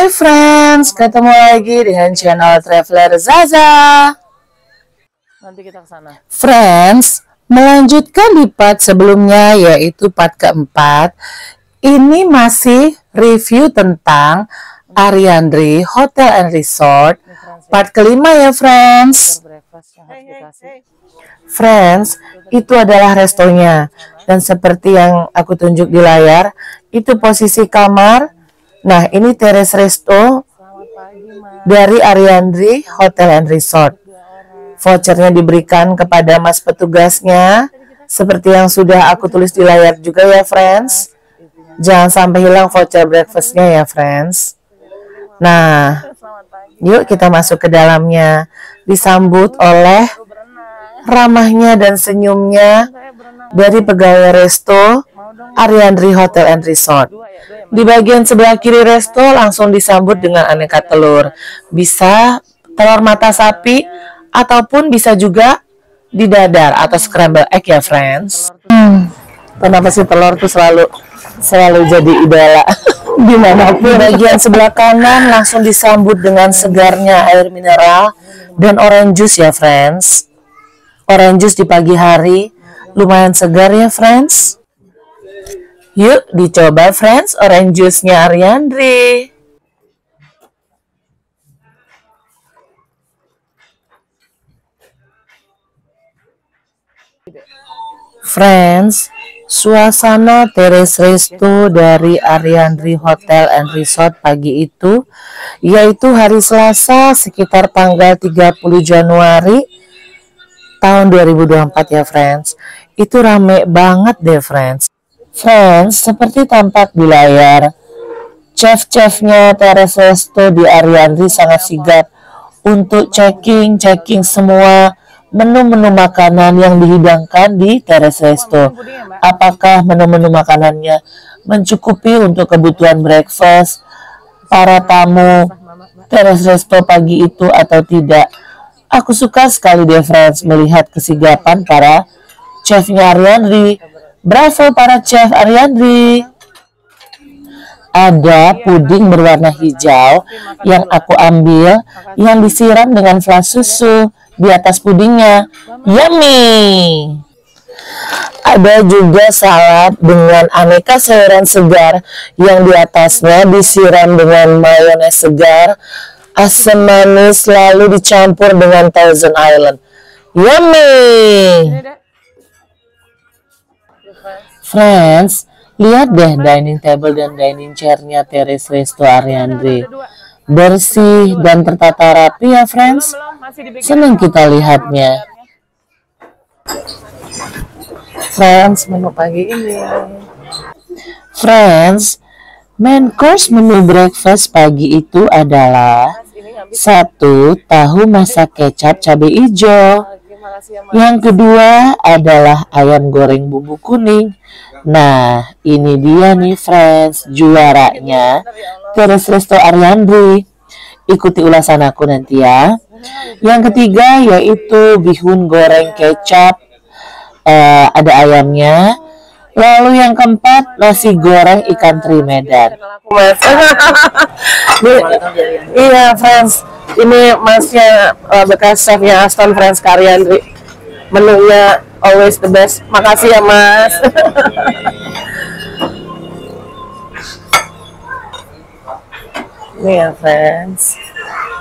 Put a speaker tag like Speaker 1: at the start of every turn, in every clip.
Speaker 1: Hai friends, ketemu lagi dengan channel Traveler Zaza.
Speaker 2: Nanti kita ke sana.
Speaker 1: Friends, melanjutkan di part sebelumnya yaitu part keempat. Ini masih review tentang Ariandri Hotel and Resort. Part kelima ya friends. Friends, itu adalah restonya. Dan seperti yang aku tunjuk di layar, itu posisi kamar. Nah, ini teres resto dari Ariandri Hotel and Resort. Vouchernya diberikan kepada mas petugasnya, seperti yang sudah aku tulis di layar juga ya friends. Jangan sampai hilang voucher breakfastnya ya friends. Nah, yuk kita masuk ke dalamnya. Disambut oleh ramahnya dan senyumnya dari pegawai resto Ariandri Hotel and Resort. Di bagian sebelah kiri resto langsung disambut dengan aneka telur. Bisa telur mata sapi ataupun bisa juga di dadar atau scramble egg ya friends. Kenapa sih telur tuh selalu jadi idola dimanapun. Di bagian sebelah kanan langsung disambut dengan segarnya air mineral dan orange juice ya friends. Orange juice di pagi hari lumayan segar ya friends. Yuk dicoba friends orange juice-nya Ariandri. Friends, suasana teres resto dari Ariandri Hotel and Resort pagi itu, yaitu hari Selasa sekitar tanggal 30 Januari tahun 2024 ya friends. Itu rame banget deh friends. Friends, seperti tampak di layar, chef-chefnya teres resto di Ariandri sangat sigap untuk checking semua menu-menu makanan yang dihidangkan di teres resto. Apakah menu-menu makanannya mencukupi untuk kebutuhan breakfast para tamu teres resto pagi itu atau tidak? Aku suka sekali deh friends melihat kesigapan para chefnya Ariandri. Bravo para chef Ariandri. Ada puding berwarna hijau yang aku ambil yang disiram dengan flas susu di atas pudingnya. Yummy. Ada juga salad dengan aneka sayuran segar yang di atasnya disiram dengan mayones segar, asam manis lalu dicampur dengan Thousand Island. Yummy. Friends, lihat deh dining table dan dining chair-nya teres resto Ariandri. Bersih dan tertata rapi ya friends. Senang kita lihatnya. Friends, menu pagi ini. Friends, main course menu breakfast pagi itu adalah 1. Tahu masak kecap cabai hijau. Yang kedua adalah ayam goreng bumbu kuning. Nah, ini dia nih friends, juaranya teres resto Ariandri. Ikuti ulasan aku nanti ya. Yang ketiga yaitu bihun goreng kecap, ada ayamnya. Lalu yang keempat nasi goreng ikan teri Medan. Iya friends, ini masnya bekas chefnya Aston friends Ariandri. Menunya always the best. Makasih ya mas. Nih ya friends,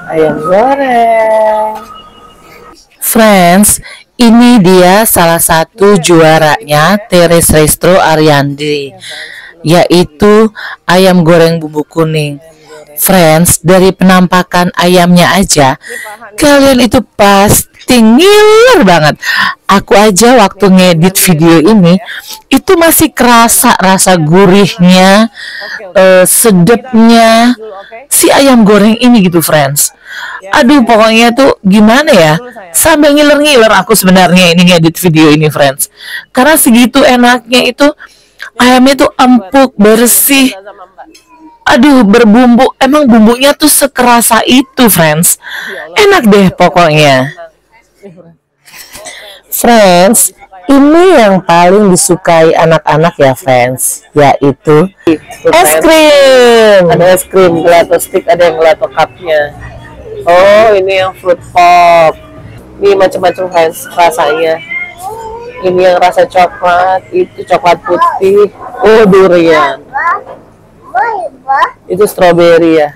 Speaker 1: ayam goreng. Friends, ini dia salah satu juaranya teres resto Ariandri, yaitu ayam goreng bumbu kuning. Friends, dari penampakan ayamnya aja, kalian itu pasti ngiler banget. Aku aja waktu ngedit video ini, itu masih kerasa rasa gurihnya, sedapnya si ayam goreng ini gitu friends. Aduh, pokoknya tuh gimana ya, sambil ngiler-ngiler aku sebenarnya ini ngedit video ini friends. Karena segitu enaknya itu, ayamnya tuh empuk, bersih. Aduh, berbumbu, emang bumbunya tuh sekerasa itu friends. Enak deh pokoknya. Friends, Ini yang paling disukai anak-anak ya friends, yaitu es krim.
Speaker 2: Ada es krim gelato stick, ada yang gelato cupnya. Oh, ini yang fruit pop. Ini macam-macam friends rasanya. Ini yang rasa coklat, itu coklat putih. Oh, durian. Itu strawberry ya.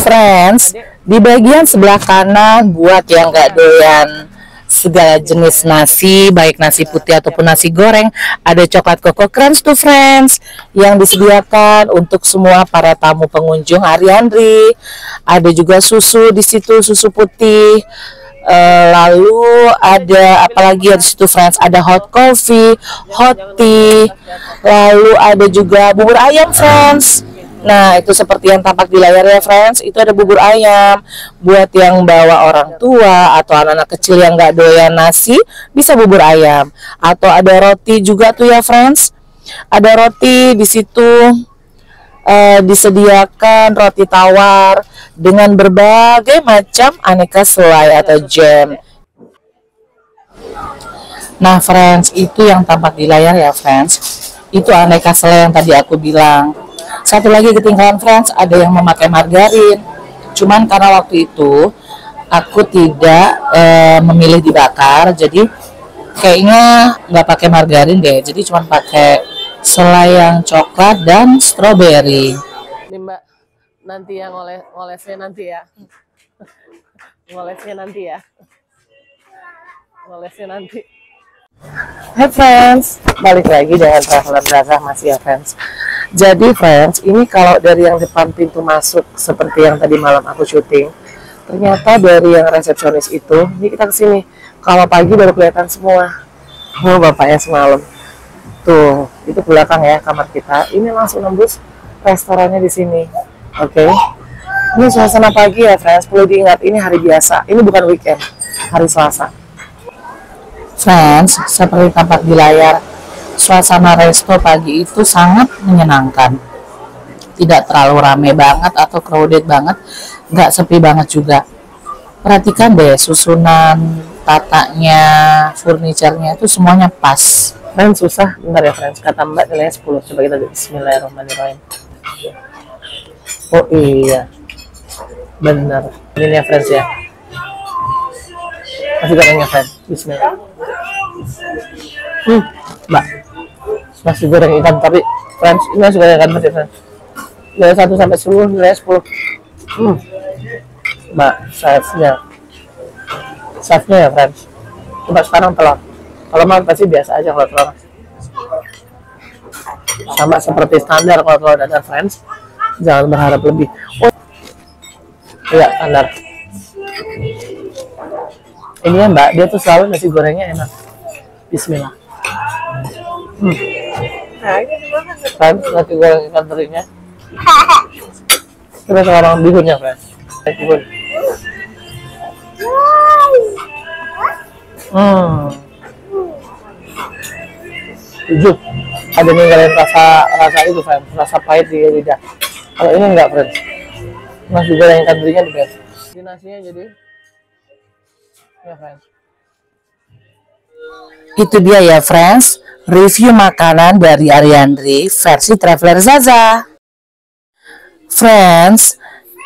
Speaker 1: Friends, di bagian sebelah kanan buat yang nggak doyan segala jenis nasi, baik nasi putih ataupun nasi goreng, ada coklat Coco Crunch tuh friends, yang disediakan untuk semua para tamu pengunjung Ariandri. Ada juga susu di situ, susu putih. Lalu ada apalagi ya di situ friends, ada hot coffee, hot tea, lalu ada juga bubur ayam friends. Nah, itu seperti yang tampak di layar ya friends, itu ada bubur ayam buat yang bawa orang tua atau anak-anak kecil yang nggak doyan nasi, bisa bubur ayam. Atau ada roti juga tuh ya friends, ada roti di situ. Disediakan roti tawar dengan berbagai macam aneka selai atau jam. Nah friends, itu yang tampak di layar ya friends, itu aneka selai yang tadi aku bilang. Satu lagi ketinggalan friends, ada yang memakai margarin, cuman karena waktu itu aku tidak memilih dibakar, jadi kayaknya nggak pakai margarin deh, jadi cuma pakai selai yang coklat dan strawberry.
Speaker 2: Ini Mbak, nanti ya ngolesnya nanti ya. Ngolesnya nanti ya. Ngolesnya nanti.
Speaker 1: Hai friends, balik lagi dengan Traveler Zaza masih ya friends. Jadi friends, ini kalau dari yang depan pintu masuk seperti yang tadi malam aku syuting, ternyata dari yang resepsionis itu, ini kita kesini. Kalau pagi baru kelihatan semua. Oh bapaknya semalam. Tuh, itu belakang ya kamar kita. Ini langsung nembus restorannya di sini. Oke. Ini suasana pagi ya friends. Perlu diingat ini hari biasa. Ini bukan weekend, hari Selasa. Friends, seperti tampak di layar, suasana resto pagi itu sangat menyenangkan. Tidak terlalu rame banget atau crowded banget, nggak sepi banget juga. Perhatikan deh susunan tatanya, furniturnya itu semuanya pas.
Speaker 2: Friends susah, bentar ya friends. Kata Mbak nilainya 10. Coba kita lihat. Bismillahirrahmanirrahim. Oh iya, benar. Ini ya friends ya. Masih gorengnya friends. Bismillah. Mbak, nasi goreng ikan teri friends. Ini nasi goreng ikan teri friends. Nilai 1 sampai 10, nilai 10. Mbak, size-nya ya friends. Coba sekarang telur. Kalau mah pasti biasa aja kalau telur. Sama seperti standar kalau telur dadar friends. Jangan berharap lebih. Oh, iya standar. Ini ya Mbak, dia tuh selalu nasi gorengnya enak. Bismillah. Friends, nasi goreng ikan terinya. Kita sekarang bihunnya friends. Bihun. Jujur, ada ninggalin rasa itu friends, rasa pahit di lidah. Kalau ini enggak friends, nasi goreng ikan terinya the best. Ini nasinya jadi ya friends.
Speaker 1: Itu dia ya friends, review makanan dari Ariandri versi Traveler Zaza. Friends,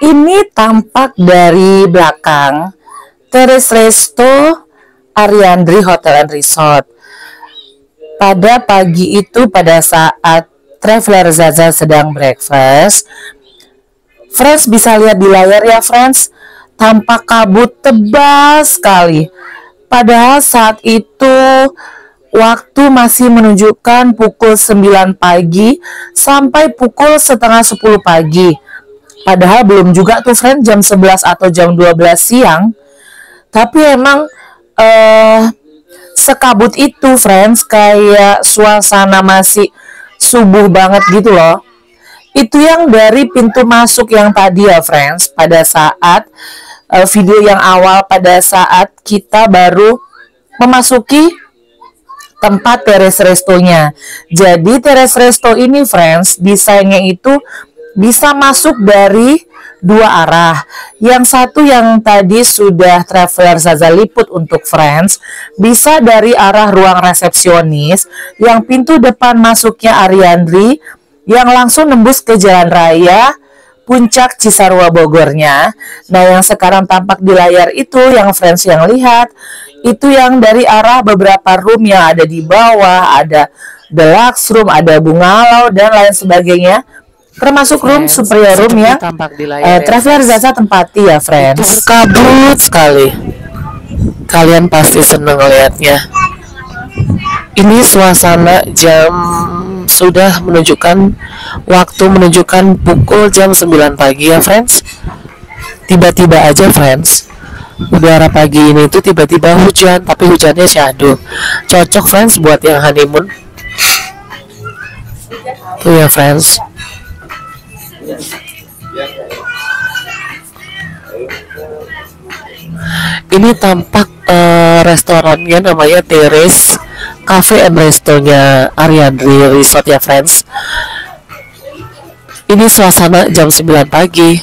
Speaker 1: ini tampak dari belakang Terrace Resto Ariandri Hotel and Resort. Pada pagi itu, pada saat Traveler Zaza sedang breakfast, friends bisa lihat di layar ya friends, tampak kabut tebal sekali. Padahal saat itu waktu masih menunjukkan pukul 9 pagi sampai pukul setengah 10 pagi. Padahal belum juga tuh friends jam 11 atau jam 12 siang. Tapi emang sekabut itu friends, kayak suasana masih subuh banget gitu loh. Itu yang dari pintu masuk yang tadi ya friends, pada saat video yang awal, pada saat kita baru memasuki tempat Terrace Restonya. Jadi Terrace Resto ini friends, desainnya itu bisa masuk dari dua arah. Yang satu yang tadi sudah Traveler Zaza liput untuk Friends, bisa dari arah ruang resepsionis, yang pintu depan masuknya Ariandri, yang langsung nembus ke jalan raya Puncak Cisarua Bogornya. Nah, yang sekarang tampak di layar itu, yang Friends yang lihat, itu yang dari arah beberapa room yang ada di bawah, ada deluxe room, ada bungalow, dan lain sebagainya. Termasuk room superior room ya, Traveler Zaza tempati ya Friends.
Speaker 2: Berkabut sekali. Kalian pasti seneng lihatnya. Ini suasana jam sudah menunjukkan waktu menunjukkan pukul jam 9 pagi ya Friends. Tiba-tiba aja Friends, udara pagi ini tuh tiba-tiba hujan, tapi hujannya syahdu. Cocok Friends buat yang honeymoon. Tuh ya Friends. Ini tampak restorannya namanya Terrace Cafe and Restonya Ariandri Resort ya Friends. Ini suasana jam 9 pagi.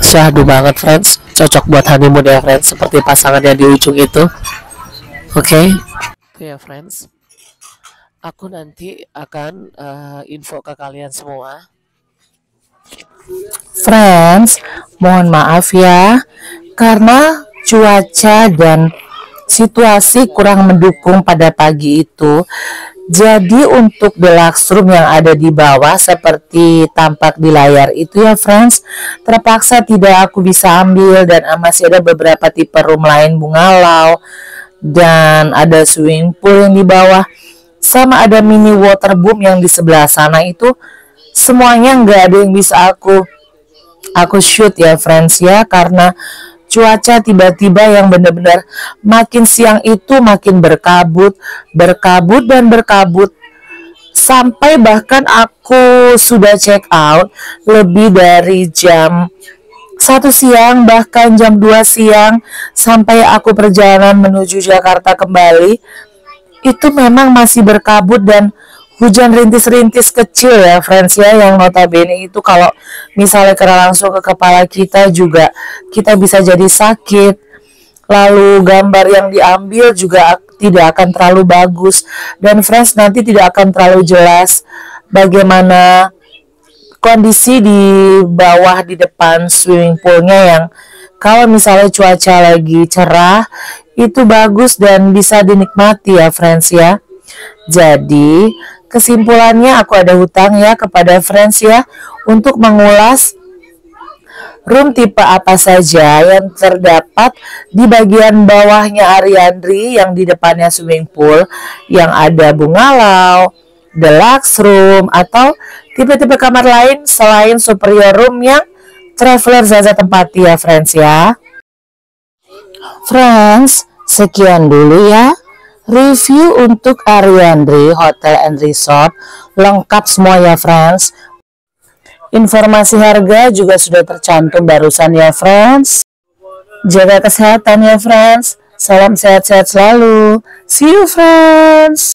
Speaker 2: Syahdu banget Friends. Cocok buat honeymoon ya Friends, seperti pasangan yang di ujung itu. Oke. Itu ya Friends. Aku nanti akan info ke kalian semua.
Speaker 1: Friends, mohon maaf ya, karena cuaca dan situasi kurang mendukung pada pagi itu. Jadi untuk deluxe room yang ada di bawah seperti tampak di layar itu ya Friends, terpaksa tidak aku bisa ambil, dan masih ada beberapa tipe room lain bungalow, dan ada swimming pool yang di bawah, sama ada mini waterboom yang di sebelah sana. Itu semuanya nggak ada yang bisa aku shoot ya Friends ya, karena cuaca tiba-tiba yang benar-benar makin siang itu makin berkabut dan berkabut, sampai bahkan aku sudah check out lebih dari jam 1 siang, bahkan jam 2 siang, sampai aku perjalanan menuju Jakarta kembali. Itu memang masih berkabut dan hujan rintis-rintis kecil ya Friends ya, yang notabene itu kalau misalnya kena langsung ke kepala kita juga kita bisa jadi sakit. Lalu gambar yang diambil juga tidak akan terlalu bagus, dan Friends nanti tidak akan terlalu jelas bagaimana kondisi di bawah di depan swimming poolnya, yang kalau misalnya cuaca lagi cerah itu bagus dan bisa dinikmati ya Friends ya. Jadi kesimpulannya aku ada hutang ya kepada Friends ya untuk mengulas room tipe apa saja yang terdapat di bagian bawahnya Ariandri, yang di depannya swimming pool, yang ada bungalow, deluxe room, atau tipe-tipe kamar lain selain superior room yang Traveler Zaza tempati ya Friends ya. Friends, sekian dulu ya review untuk Ariandri Hotel and Resort, lengkap semua ya Friends. Informasi harga juga sudah tercantum barusan ya Friends. Jaga kesehatan ya Friends. Salam sehat-sehat selalu. See you Friends.